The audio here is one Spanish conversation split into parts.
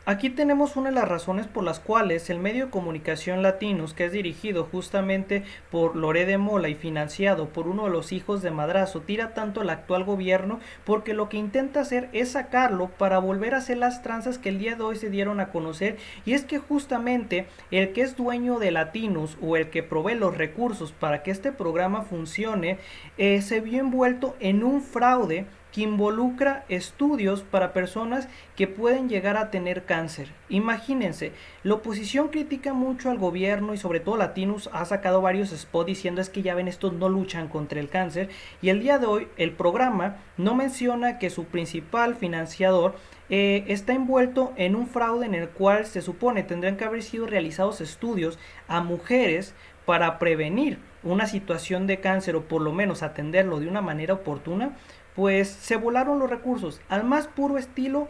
Aquí tenemos una de las razones por las cuales el medio de comunicación Latinos, que es dirigido justamente por Loré de Mola y financiado por uno de los hijos de Madrazo, tira tanto al actual gobierno porque lo que intenta hacer es sacarlo para volver a hacer las tranzas que el día de hoy se dieron a conocer, y es que justamente el que es dueño de Latinos o el que provee los recursos para que este programa funcione se vio envuelto en un fraude que involucra estudios para personas que pueden llegar a tener cáncer. Imagínense, la oposición critica mucho al gobierno y sobre todo Latinos ha sacado varios spots diciendo es que ya ven, estos no luchan contra el cáncer, y el día de hoy el programa no menciona que su principal financiador está envuelto en un fraude en el cual se supone tendrían que haber sido realizados estudios a mujeres para prevenir una situación de cáncer o por lo menos atenderlo de una manera oportuna. Pues se volaron los recursos al más puro estilo.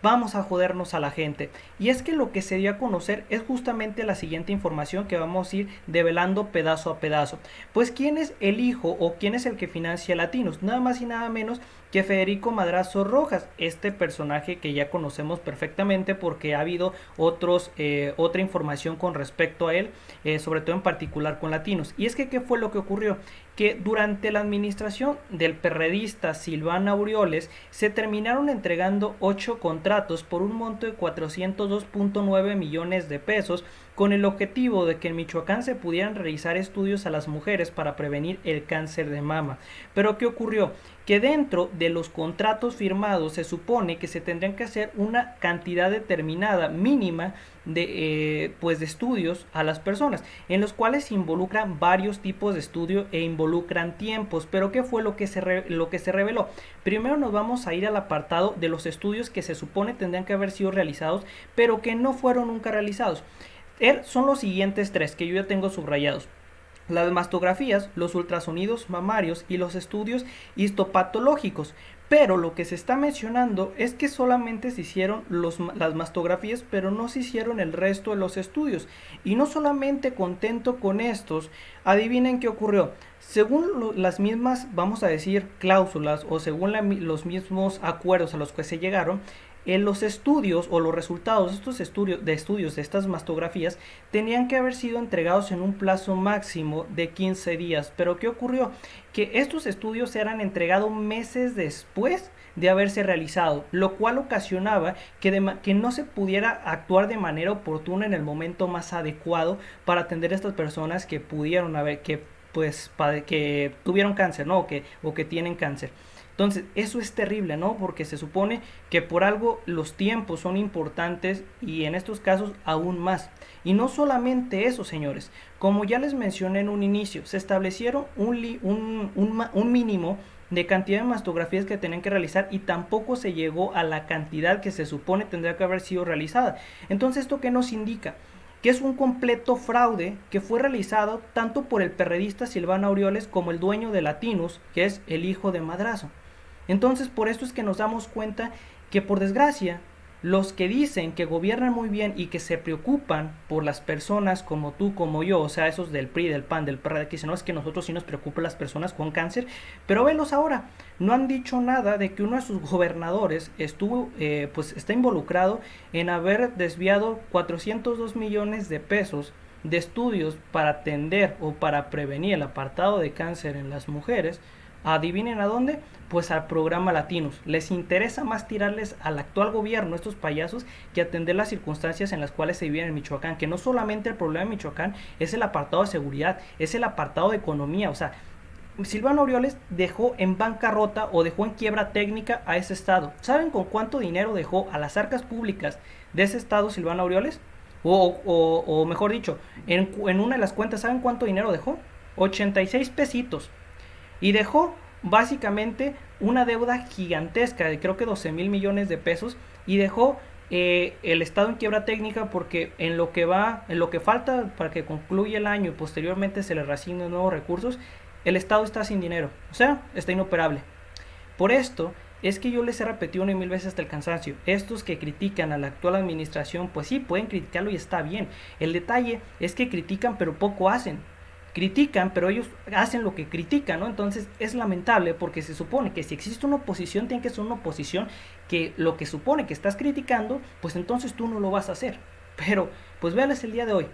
Vamos a jodernos a la gente. Y es que lo que se dio a conocer es justamente la siguiente información que vamos a ir develando pedazo a pedazo. Pues quién es el hijo o quién es el que financia Latinos, nada más y nada menos que Federico Madrazo Rojas, este personaje que ya conocemos perfectamente porque ha habido otra información con respecto a él, sobre todo en particular con Latinos. Y es que ¿qué fue lo que ocurrió? Que durante la administración del perredista Silvana Aureoles se terminaron entregando 8 contratos por un monto de 402.9 millones de pesos con el objetivo de que en Michoacán se pudieran realizar estudios a las mujeres para prevenir el cáncer de mama. Pero ¿qué ocurrió? Que dentro de los contratos firmados se supone que se tendrían que hacer una cantidad determinada mínima de estudios a las personas, en los cuales se involucran varios tipos de estudio e involucran tiempos. Pero ¿qué fue lo que se reveló? Primero nos vamos a ir al apartado de los estudios que se supone tendrían que haber sido realizados, pero que no fueron nunca realizados. Son los siguientes tres que yo ya tengo subrayados: las mastografías, los ultrasonidos mamarios y los estudios histopatológicos. Pero lo que se está mencionando es que solamente se hicieron las mastografías, pero no se hicieron el resto de los estudios. Y no solamente contento con estos, adivinen qué ocurrió. Según las mismas, vamos a decir, cláusulas o según los mismos acuerdos a los que se llegaron, en los estudios o los resultados de estos estudios de estas mastografías tenían que haber sido entregados en un plazo máximo de 15 días. Pero ¿qué ocurrió? Que estos estudios eran entregados meses después de haberse realizado, lo cual ocasionaba que no se pudiera actuar de manera oportuna en el momento más adecuado para atender a estas personas que pudieron haber, que tuvieron cáncer, ¿no? O que tienen cáncer. Entonces, eso es terrible, ¿no? Porque se supone que por algo los tiempos son importantes y en estos casos aún más. Y no solamente eso, señores. Como ya les mencioné en un inicio, se establecieron un mínimo de cantidad de mastografías que tenían que realizar y tampoco se llegó a la cantidad que se supone tendría que haber sido realizada. Entonces, ¿esto qué nos indica? Que es un completo fraude que fue realizado tanto por el perredista Silvano Aureoles como el dueño de Latinos, que es el hijo de Madrazo. Entonces, por esto es que nos damos cuenta que, por desgracia, los que dicen que gobiernan muy bien y que se preocupan por las personas como tú, como yo, o sea, esos del PRI, del PAN, del PRD, que dicen, no, es que nosotros sí nos preocupan las personas con cáncer, pero velos ahora, no han dicho nada de que uno de sus gobernadores está involucrado en haber desviado 402 millones de pesos de estudios para atender o para prevenir el apartado de cáncer en las mujeres. Adivinen a dónde, pues al programa Latinos. Les interesa más tirarles al actual gobierno, estos payasos, que atender las circunstancias en las cuales se viven en Michoacán. Que no solamente el problema de Michoacán es el apartado de seguridad, es el apartado de economía. O sea, Silvano Aureoles dejó en bancarrota o dejó en quiebra técnica a ese estado. ¿Saben con cuánto dinero dejó a las arcas públicas de ese estado Silvano Aureoles? O mejor dicho, en una de las cuentas, ¿saben cuánto dinero dejó? 86 pesitos. Y dejó básicamente una deuda gigantesca de creo que 12 mil millones de pesos, y dejó el estado en quiebra técnica porque en lo que falta para que concluya el año y posteriormente se le reasignen nuevos recursos, el estado está sin dinero, o sea, está inoperable. Por esto es que yo les he repetido una y mil veces hasta el cansancio, estos que critican a la actual administración, pues sí, pueden criticarlo y está bien. El detalle es que critican pero poco hacen. critican, pero ellos hacen lo que critican, ¿no? Entonces es lamentable porque se supone que si existe una oposición, tiene que ser una oposición que lo que supone que estás criticando, pues entonces tú no lo vas a hacer. Pero, pues véales el día de hoy.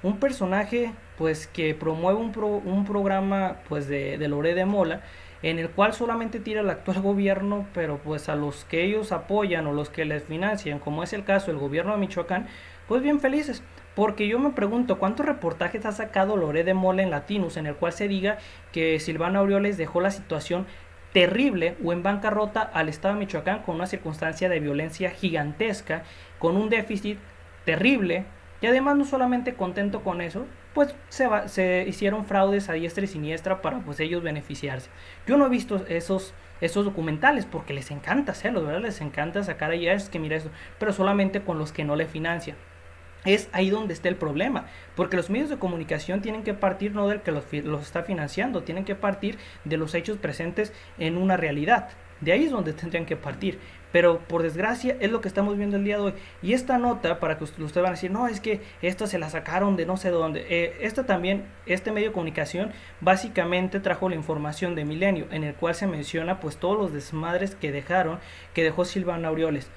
Un personaje, pues, que promueve un programa, pues, de Loré de Mola, en el cual solamente tira el actual gobierno, pero pues a los que ellos apoyan o los que les financian, como es el caso del gobierno de Michoacán, pues bien felices. Porque yo me pregunto, ¿cuántos reportajes ha sacado Loré de Mola en Latinos en el cual se diga que Silvano Aureoles dejó la situación terrible o en bancarrota al estado de Michoacán con una circunstancia de violencia gigantesca, con un déficit terrible, y además no solamente contento con eso, pues se hicieron fraudes a diestra y siniestra para pues ellos beneficiarse. Yo no he visto esos documentales porque les encanta hacerlo, ¿verdad? Les encanta sacar ahí, es que mira eso, pero solamente con los que no le financian. Es ahí donde está el problema, porque los medios de comunicación tienen que partir no del que los está financiando, tienen que partir de los hechos presentes en una realidad. De ahí es donde tendrían que partir. Pero por desgracia es lo que estamos viendo el día de hoy. Y esta nota, para que ustedes van a decir, no, es que esta se la sacaron de no sé dónde. Esta también, este medio de comunicación, básicamente trajo la información de Milenio, en el cual se menciona pues todos los desmadres que dejó Silvano Aureoles.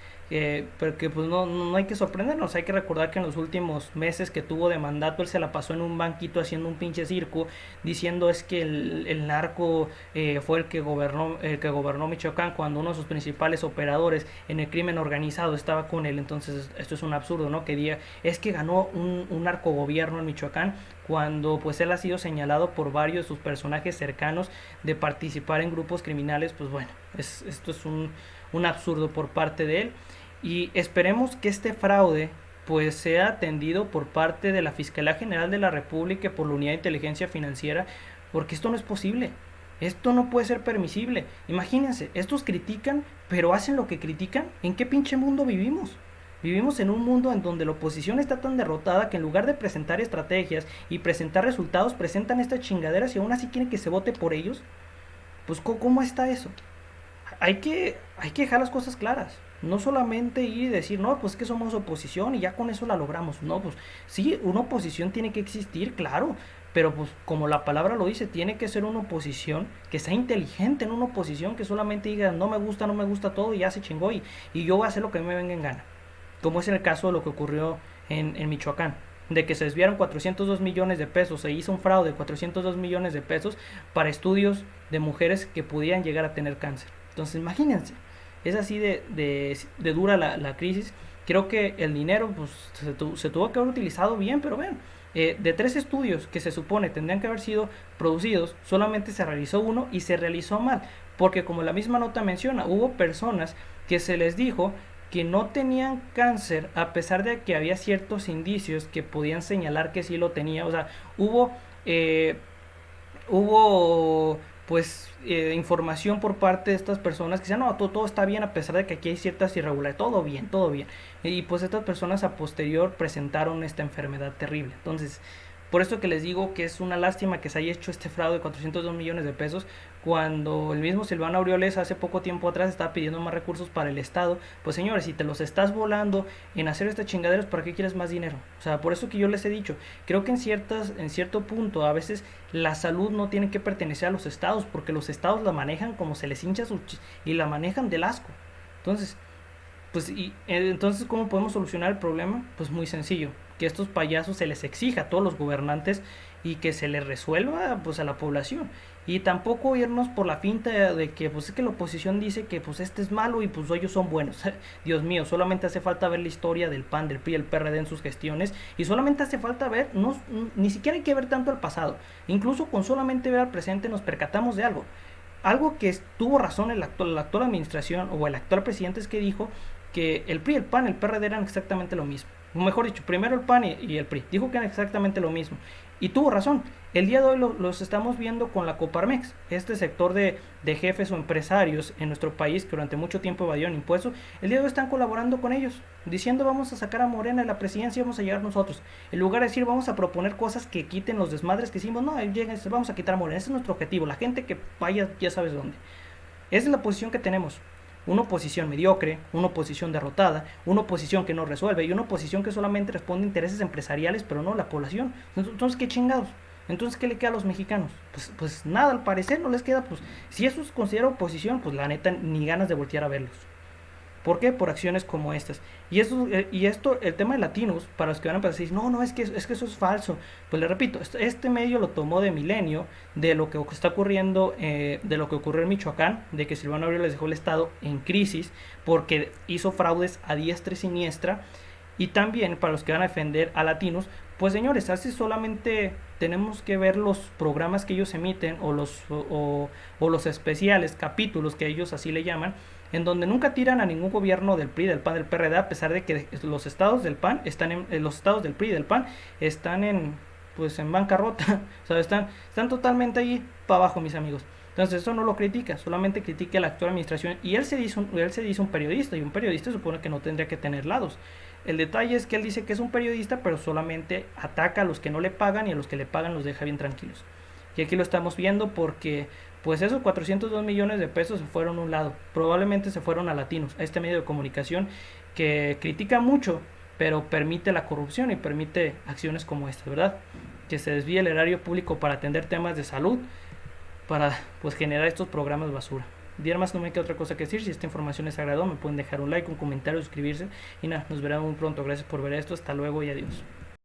Porque pues no hay que sorprendernos, hay que recordar que en los últimos meses que tuvo de mandato él se la pasó en un banquito haciendo un pinche circo, diciendo es que el narco fue el que gobernó Michoacán cuando uno de sus principales operadores en el crimen organizado estaba con él. Entonces esto es un absurdo, ¿no? Que diga es que ganó un narcogobierno en Michoacán cuando pues él ha sido señalado por varios de sus personajes cercanos de participar en grupos criminales. Pues bueno, esto es un absurdo por parte de él, y esperemos que este fraude pues sea atendido por parte de la Fiscalía General de la República y por la Unidad de Inteligencia Financiera, porque esto no es posible. Esto no puede ser permisible. Imagínense, estos critican, pero hacen lo que critican. ¿En qué pinche mundo vivimos? Vivimos en un mundo en donde la oposición está tan derrotada que en lugar de presentar estrategias y presentar resultados, presentan estas chingaderas y aún así quieren que se vote por ellos. Pues ¿cómo está eso? Hay que dejar las cosas claras. No solamente ir y decir, no, pues que somos oposición y ya con eso la logramos. No, pues sí, una oposición tiene que existir, claro. Pero pues como la palabra lo dice, tiene que ser una oposición que sea inteligente, no una oposición que solamente diga, no me gusta todo y ya se chingó y yo voy a hacer lo que me venga en gana. Como es el caso de lo que ocurrió en Michoacán, de que se desviaron 402 millones de pesos, se hizo un fraude de 402 millones de pesos para estudios de mujeres que podían llegar a tener cáncer. Entonces imagínense, es así de dura la crisis. Creo que el dinero pues, se tuvo que haber utilizado bien, pero vean, de 3 estudios que se supone tendrían que haber sido producidos, solamente se realizó uno y se realizó mal, porque como la misma nota menciona, hubo personas que se les dijo que no tenían cáncer a pesar de que había ciertos indicios que podían señalar que sí lo tenía. O sea, eh, hubo pues información por parte de estas personas que decían, no, todo está bien a pesar de que aquí hay ciertas irregularidades, todo bien, todo bien. Y pues estas personas a posterior presentaron esta enfermedad terrible. Entonces, por esto que les digo que es una lástima que se haya hecho este fraude de 402 millones de pesos cuando el mismo Silvano Aureoles hace poco tiempo atrás estaba pidiendo más recursos para el Estado. Pues señores, si te los estás volando en hacer estas chingaderas, ¿para qué quieres más dinero? O sea, por eso que yo les he dicho, creo que en cierto punto a veces la salud no tiene que pertenecer a los estados, porque los estados la manejan como se les hincha y la manejan del asco. Entonces, entonces, ¿cómo podemos solucionar el problema? Pues muy sencillo, que a estos payasos se les exija a todos los gobernantes y que se les resuelva pues a la población. Y tampoco irnos por la finta de que pues es que la oposición dice que pues este es malo y pues ellos son buenos. Dios mío, solamente hace falta ver la historia del PAN, del PRI, el PRD en sus gestiones, y solamente hace falta ver, ni siquiera hay que ver tanto al pasado, incluso con solamente ver al presente nos percatamos de algo. Algo que tuvo razón la actual administración o el actual presidente es que dijo que el PRI, el PAN, el PRD eran exactamente lo mismo. O mejor dicho, primero el PAN y el PRI. Dijo que eran exactamente lo mismo. Y tuvo razón. El día de hoy los estamos viendo con la Coparmex, este sector de jefes o empresarios en nuestro país que durante mucho tiempo evadieron impuestos. El día de hoy están colaborando con ellos, diciendo vamos a sacar a Morena de la presidencia y vamos a llegar nosotros. En lugar de decir vamos a proponer cosas que quiten los desmadres que hicimos, no, vamos a quitar a Morena. Ese es nuestro objetivo, la gente que vaya ya sabes dónde. Esa es la posición que tenemos. Una oposición mediocre, una oposición derrotada, una oposición que no resuelve y una oposición que solamente responde a intereses empresariales, pero no a la población. Entonces, ¿qué chingados? Entonces, ¿qué le queda a los mexicanos? Pues nada, al parecer no les queda, pues si eso se considera oposición, pues la neta ni ganas de voltear a verlos. ¿Por qué? Por acciones como estas. Y esto, el tema de latinos, para los que van a empezar a decir, no, no, es que eso es falso. Pues le repito, este medio lo tomó de Milenio, de lo que está ocurriendo, de lo que ocurrió en Michoacán, de que Silvano Aureoles les dejó el estado en crisis porque hizo fraudes a diestra y siniestra. Y también para los que van a defender a latinos, pues señores, así solamente tenemos que ver los programas que ellos emiten o los especiales, capítulos que ellos así le llaman, en donde nunca tiran a ningún gobierno del PRI, del PAN, del PRD, a pesar de que los estados del PAN están los estados del PRI y del PAN están en bancarrota, o sea, están totalmente ahí para abajo, mis amigos. Entonces eso no lo critica, solamente critica a la actual administración y él se dice un periodista y un periodista supone que no tendría que tener lados. El detalle es que él dice que es un periodista, pero solamente ataca a los que no le pagan y a los que le pagan los deja bien tranquilos. Y aquí lo estamos viendo porque pues esos 402 millones de pesos se fueron a un lado, probablemente se fueron a latinos, a este medio de comunicación que critica mucho, pero permite la corrupción y permite acciones como esta, ¿verdad? Que se desvíe el erario público para atender temas de salud, para pues generar estos programas basura. Más no me queda otra cosa que decir. Si esta información les agradó, me pueden dejar un like, un comentario, suscribirse. Y nada, nos veremos muy pronto. Gracias por ver esto. Hasta luego y adiós.